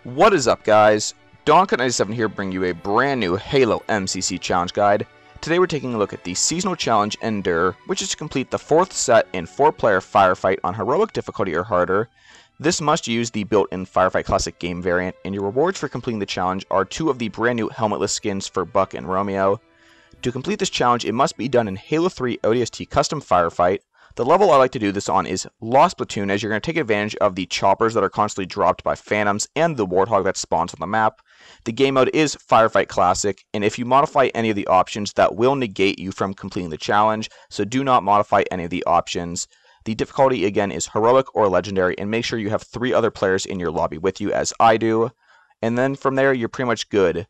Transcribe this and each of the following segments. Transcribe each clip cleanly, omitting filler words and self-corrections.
What is up, guys? Donka97 here, bringing you a brand new Halo MCC challenge guide. Today we're taking a look at the seasonal challenge Endure, which is to complete the 4th set in 4-player Firefight on heroic difficulty or harder. This must use the built-in Firefight Classic game variant, and your rewards for completing the challenge are 2 of the brand new helmetless skins for Buck and Romeo. To complete this challenge, it must be done in Halo 3 ODST Custom Firefight. The level I like to do this on is Lost Platoon, as you're going to take advantage of the choppers that are constantly dropped by Phantoms and the Warthog that spawns on the map. The game mode is Firefight Classic, and if you modify any of the options, that will negate you from completing the challenge, so do not modify any of the options. The difficulty, again, is Heroic or Legendary, and make sure you have 3 other players in your lobby with you, as I do. And then from there, you're pretty much good.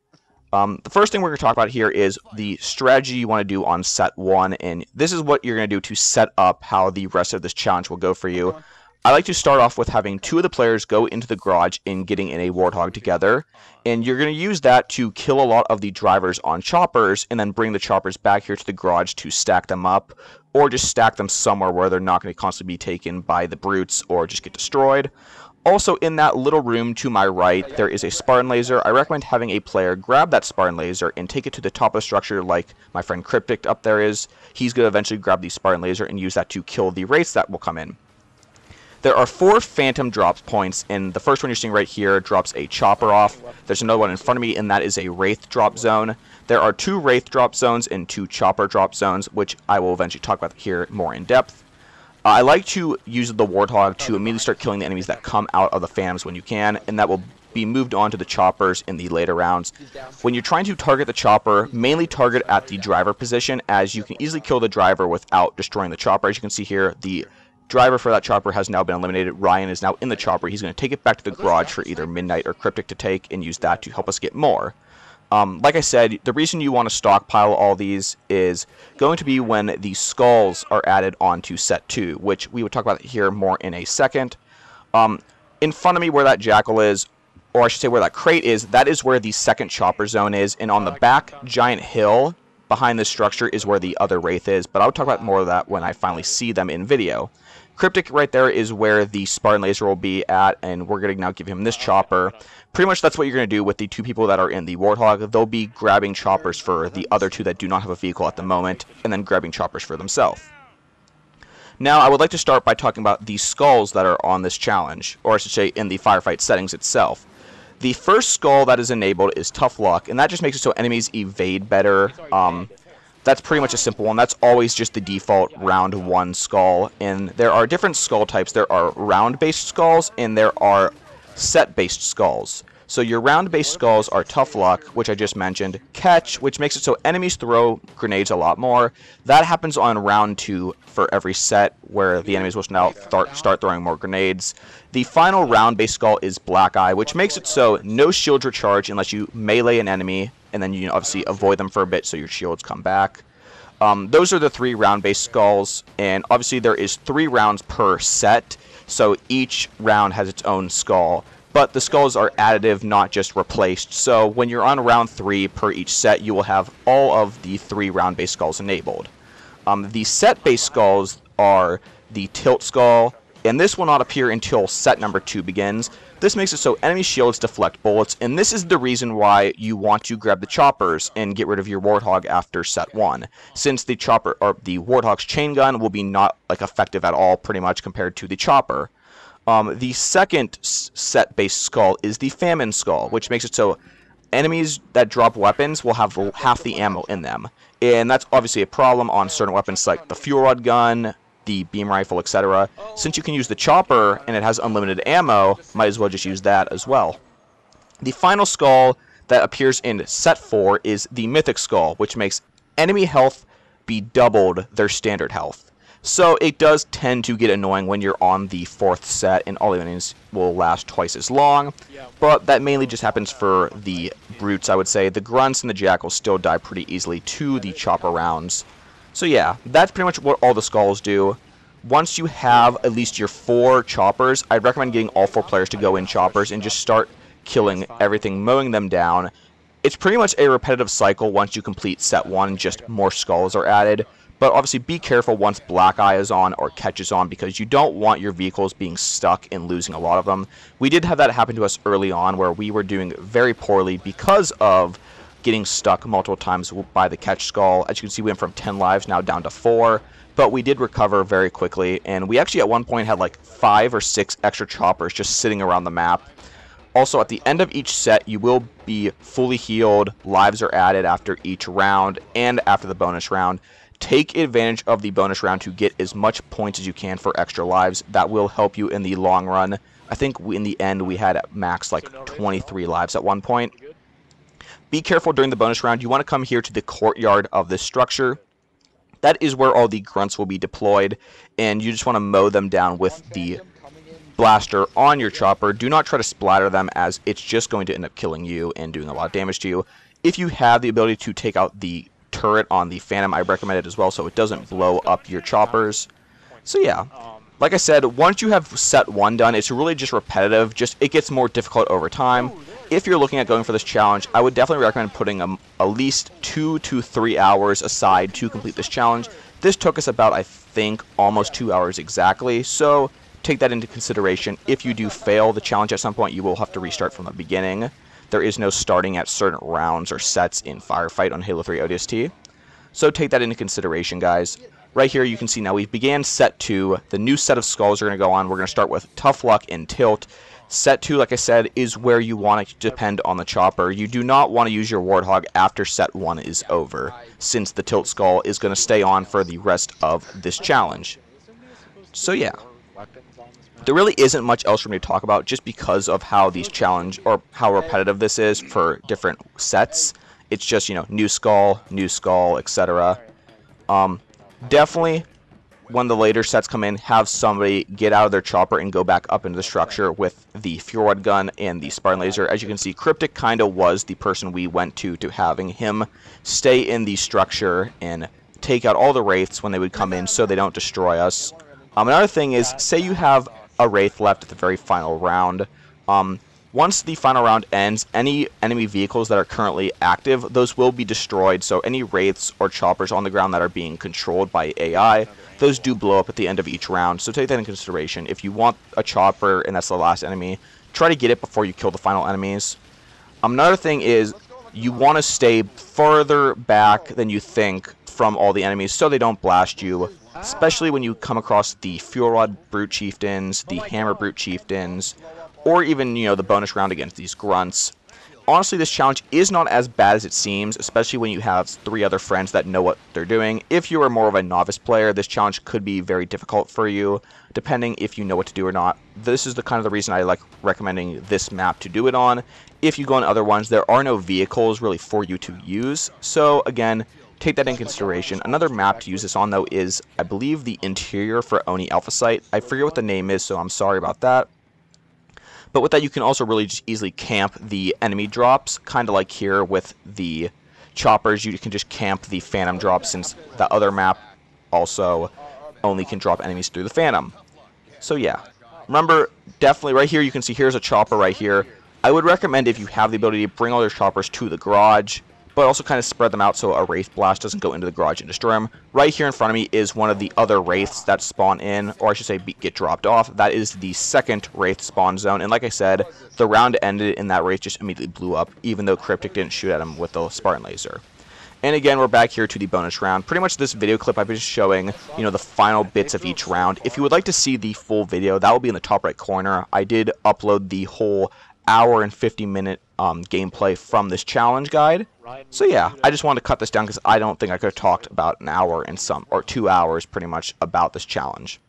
The first thing we're going to talk about here is the strategy you want to do on set 1, and this is what you're going to do to set up how the rest of this challenge will go for you. I like to start off with having 2 of the players go into the garage and getting in a Warthog together, and you're going to use that to kill a lot of the drivers on choppers, and then bring the choppers back here to the garage to stack them up, or just stack them somewhere where they're not going to constantly be taken by the brutes or just get destroyed. Also, in that little room to my right, there is a Spartan laser. I recommend having a player grab that Spartan laser and take it to the top of the structure like my friend Cryptic up there is. He's going to eventually grab the Spartan laser and use that to kill the wraiths that will come in. There are 4 phantom drop points, and the first one you're seeing right here drops a chopper off. There's another one in front of me, and that is a wraith drop zone. There are 2 wraith drop zones and 2 chopper drop zones, which I will eventually talk about here more in depth. I like to use the Warthog to immediately start killing the enemies that come out of the Phantoms when you can, and that will be moved on to the choppers in the later rounds. When you're trying to target the chopper, mainly target at the driver position, as you can easily kill the driver without destroying the chopper. As you can see here, the driver for that chopper has now been eliminated. Ryan is now in the chopper. He's going to take it back to the garage for either Midnight or Cryptic to take and use that to help us get more. Like I said, the reason you want to stockpile all these is going to be when the skulls are added onto set 2, which we would talk about here more in a second. In front of me where that jackal is, or I should say where that crate is, that is where the second chopper zone is, and on the back giant hill behind this structure is where the other wraith is, but I'll talk about more of that when I finally see them in video. Cryptic right there is where the Spartan laser will be at, and we're going to now give him this chopper. Pretty much that's what you're going to do with the 2 people that are in the Warthog. They'll be grabbing choppers for the other 2 that do not have a vehicle at the moment, and then grabbing choppers for themselves. Now, I would like to start by talking about the skulls that are on this challenge, or I should say in the Firefight settings itself. The first skull that is enabled is Tough Luck, and that just makes it so enemies evade better. That's pretty much a simple one. That's always just the default round 1 skull. And there are different skull types. There are round-based skulls, and there are set-based skulls. So your round-based skulls are Tough Luck, which I just mentioned, Catch, which makes it so enemies throw grenades a lot more. That happens on round 2 for every set, where the enemies will now start throwing more grenades. The final round-based skull is Black Eye, which makes it so no shields recharge unless you melee an enemy, and then you obviously avoid them for a bit so your shields come back. Those are the 3 round-based skulls, and obviously there is 3 rounds per set, so each round has its own skull. But the skulls are additive, not just replaced, so when you're on round 3 per each set, you will have all of the 3 round-based skulls enabled. The set-based skulls are the Tilt Skull, and this will not appear until set number 2 begins. This makes it so enemy shields deflect bullets, and this is the reason why you want to grab the choppers and get rid of your Warthog after set 1, since the chopper or the Warthog's chain gun will be not effective at all, pretty much compared to the chopper. The second set-based skull is the Famine Skull, which makes it so enemies that drop weapons will have half the ammo in them, and that's obviously a problem on certain weapons like the fuel rod gun, the beam rifle, etc. Since you can use the chopper and it has unlimited ammo, might as well just use that as well. The final skull that appears in set 4 is the Mythic Skull, which makes enemy health be doubled their standard health. So it does tend to get annoying when you're on the 4th set and all the enemies will last twice as long, but that mainly just happens for the brutes, I would say. The grunts and the jackals still die pretty easily to the chopper rounds. So yeah, that's pretty much what all the skulls do. Once you have at least your 4 choppers, I'd recommend getting all 4 players to go in choppers and just start killing everything, mowing them down. It's pretty much a repetitive cycle once you complete set 1, just more skulls are added. But obviously be careful once Black Eye is on or catches on, because you don't want your vehicles being stuck and losing a lot of them. We did have that happen to us early on, where we were doing very poorly because of getting stuck multiple times by the Catch Skull. As you can see, we went from 10 lives now down to 4, but we did recover very quickly, and we actually at one point had like 5 or 6 extra choppers just sitting around the map. Also, at the end of each set, you will be fully healed, lives are added after each round and after the bonus round. Take advantage of the bonus round to get as much points as you can for extra lives. That will help you in the long run. I think in the end we had at max like 23 lives at one point. Be careful during the bonus round. You want to come here to the courtyard of this structure. That is where all the grunts will be deployed, and you just want to mow them down with the blaster on your chopper. Do not try to splatter them, as it's just going to end up killing you and doing a lot of damage to you. If you have the ability to take out the turret on the Phantom, I recommend it as well, so it doesn't blow up your choppers. So yeah, like I said, once you have set 1 done, it's really just repetitive. Just it gets more difficult over time. If you're looking at going for this challenge, I would definitely recommend putting at least 2 to 3 hours aside to complete this challenge. This took us about, I think, almost 2 hours exactly, so take that into consideration. If you do fail the challenge at some point, you will have to restart from the beginning. There is no starting at certain rounds or sets in Firefight on Halo 3 ODST. So take that into consideration, guys. Right here you can see now we began set 2. The new set of skulls are going to go on. We're going to start with Tough Luck and Tilt. Set 2, like I said, is where you want to depend on the chopper. You do not want to use your Warthog after set 1 is over, since the Tilt Skull is going to stay on for the rest of this challenge. So yeah. There really isn't much else for me to talk about, just because of how these challenge, or how repetitive this is for different sets. It's just, you know, new skull, etc. Definitely, when the later sets come in, have somebody get out of their chopper and go back up into the structure with the Fuel Rod gun and the Spartan laser. As you can see, Cryptic kind of was the person we went to having him stay in the structure and take out all the wraiths when they would come in, so they don't destroy us. Another thing is, say you have a wraith left at the very final round. Once the final round ends, any enemy vehicles that are currently active, those will be destroyed. So any wraiths or choppers on the ground that are being controlled by AI, those do blow up at the end of each round. So take that into consideration. If you want a chopper and that's the last enemy, try to get it before you kill the final enemies. Another thing is, you want to stay further back than you think from all the enemies so they don't blast you. Especially when you come across the Fuel Rod Brute Chieftains, the Hammer Brute Chieftains, or even, you know, the bonus round against these grunts. Honestly, this challenge is not as bad as it seems, especially when you have 3 other friends that know what they're doing. If you are more of a novice player, this challenge could be very difficult for you, depending if you know what to do or not. This is the kind of the reason I like recommending this map to do it on. If you go on other ones, there are no vehicles really for you to use, so again, take that in consideration. Another map to use this on, though, is, I believe, the interior for Oni Alpha Site. I forget what the name is, so I'm sorry about that. But with that, you can also really just easily camp the enemy drops, kind of like here with the choppers. You can just camp the Phantom drop, since the other map also only can drop enemies through the Phantom. So yeah, remember, definitely right here you can see here's a chopper right here. I would recommend, if you have the ability, to bring all your choppers to the garage, but also kind of spread them out so a Wraith Blast doesn't go into the garage and destroy them. Right here in front of me is one of the other Wraiths that spawn in, or I should say get dropped off. That is the second Wraith spawn zone, and like I said, the round ended and that Wraith just immediately blew up, even though Cryptic didn't shoot at him with the Spartan laser. And again, we're back here to the bonus round. Pretty much this video clip I've been showing, you know, the final bits of each round. If you would like to see the full video, that will be in the top right corner. I did upload the whole hour and 50-minute gameplay from this challenge guide. So yeah, I just wanted to cut this down because I don't think I could have talked about an hour and some, or 2 hours pretty much, about this challenge.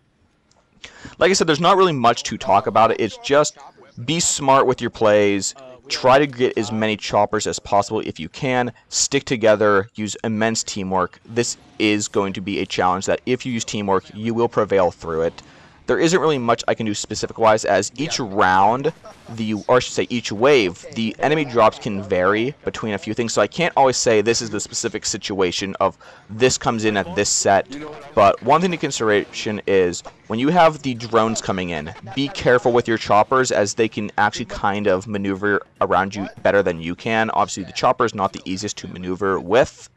Like I said, there's not really much to talk about it. It's just be smart with your plays. Try to get as many choppers as possible if you can. Stick together. Use immense teamwork. This is going to be a challenge that if you use teamwork, you will prevail through it. There isn't really much I can do specific-wise, as each round, or I should say each wave, the enemy drops can vary between a few things, so I can't always say this is the specific situation of this comes in at this set. But one thing to consideration is, when you have the drones coming in, be careful with your choppers, as they can actually kind of maneuver around you better than you can. Obviously, the chopper is not the easiest to maneuver with.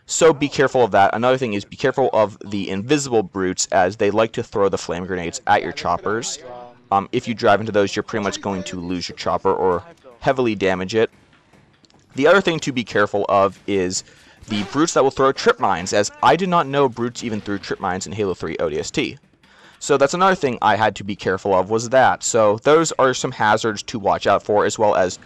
So be careful of that. Another thing is be careful of the invisible brutes, as they like to throw the flame grenades at your choppers. If you drive into those, you're pretty much going to lose your chopper or heavily damage it. The other thing to be careful of is the brutes that will throw trip mines, as I did not know brutes even threw trip mines in Halo 3 ODST. So that's another thing I had to be careful of, was that. So those are some hazards to watch out for, as well as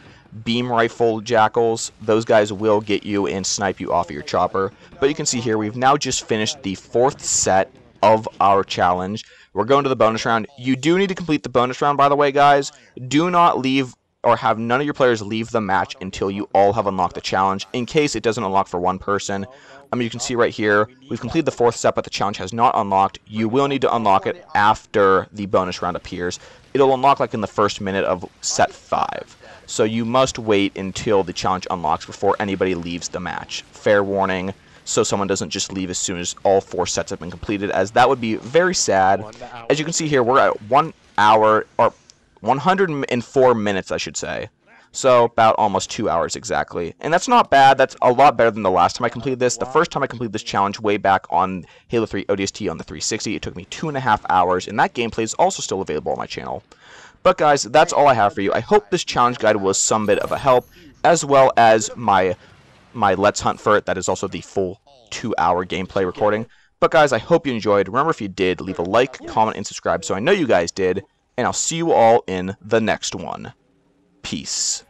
beam rifle jackals. Those guys will get you and snipe you off of your chopper. But you can see here, we've now just finished the 4th set of our challenge. We're going to the bonus round. You do need to complete the bonus round, by the way, guys. Do not leave or have none of your players leave the match until you all have unlocked the challenge, in case it doesn't unlock for one person. You can see right here, we've completed the 4th set, but the challenge has not unlocked. You will need to unlock it after the bonus round appears. It'll unlock like in the first minute of set 5. So you must wait until the challenge unlocks before anybody leaves the match. Fair warning, so someone doesn't just leave as soon as all 4 sets have been completed, as that would be very sad. As you can see here, we're at 1 hour, or 104 minutes, I should say. So, about almost 2 hours exactly. And that's not bad. That's a lot better than the last time I completed this. The first time I completed this challenge way back on Halo 3 ODST on the 360, it took me 2.5 hours, and that gameplay is also still available on my channel. But guys, that's all I have for you. I hope this challenge guide was some bit of a help, as well as my Let's Hunt for It. That is also the full 2-hour gameplay recording. But guys, I hope you enjoyed. Remember, if you did, leave a like, comment, and subscribe so I know you guys did. And I'll see you all in the next one. Peace.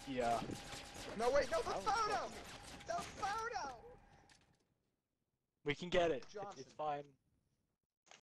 Yeah. No, wait, no, the photo! The photo! We can get it. It's fine.